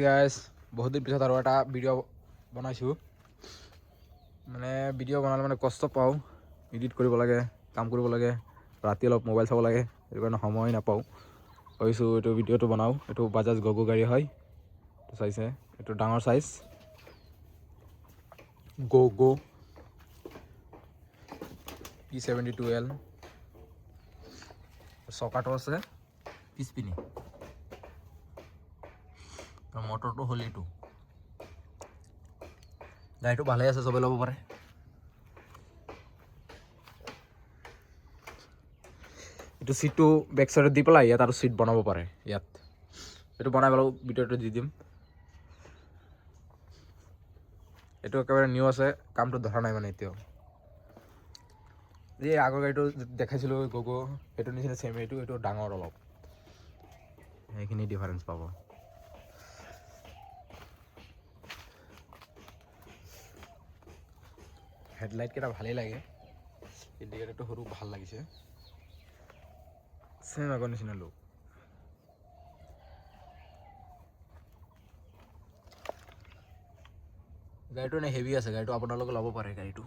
guys বহুত দিন পিছত আৰু এটা ভিডিঅ' বনাইছোঁ মানে ভিডিঅ' বনালে মানে কষ্ট পাওঁ এডিট কৰিব লাগে কাম কৰিব লাগে ৰাতি অলপ মোবাইল চাব লাগে সেইটো কাৰণে সময় নাপাওঁ ভাবিছোঁ এইটো ভিডিঅ'টো বনাওঁ এইটো বাজাজ গগো গাড়ী হয় এইটো চাইছে এইটো ডাঙৰ চাইজ গগো P72L চকাটো আছে পিছপিনি মটৰটো হ'ল এইটো গাড়ীটো ভালে আছে চবে ল'ব পাৰে এইটো সিটটো বেক সাইডত দি পেলাই ইয়াত আৰু সিট বনাব পাৰে ইয়াত এইটো বনাই পেলাই ভিডিঅ'টো দি দিম এইটো একেবাৰে নিউ আছে কামটো ধৰা নাই মানে এতিয়াও এই আগৰ গাড়ীটো দেখাইছিলোঁ গগো সেইটো নিচিনা সেম এইটো ডাঙৰ অলপ সেইখিনি ডিফাৰেঞ্চ পাব হেডলাইট কেইটা ভালেই লাগে ইণ্ডিকেটৰটো সৰু ভাল লাগিছে সেম আগৰ নিচিনা লুক গাড়ীটো এনে হেভি আছে গাড়ীটো আপোনালোকে ল'ব পাৰে গাড়ীটো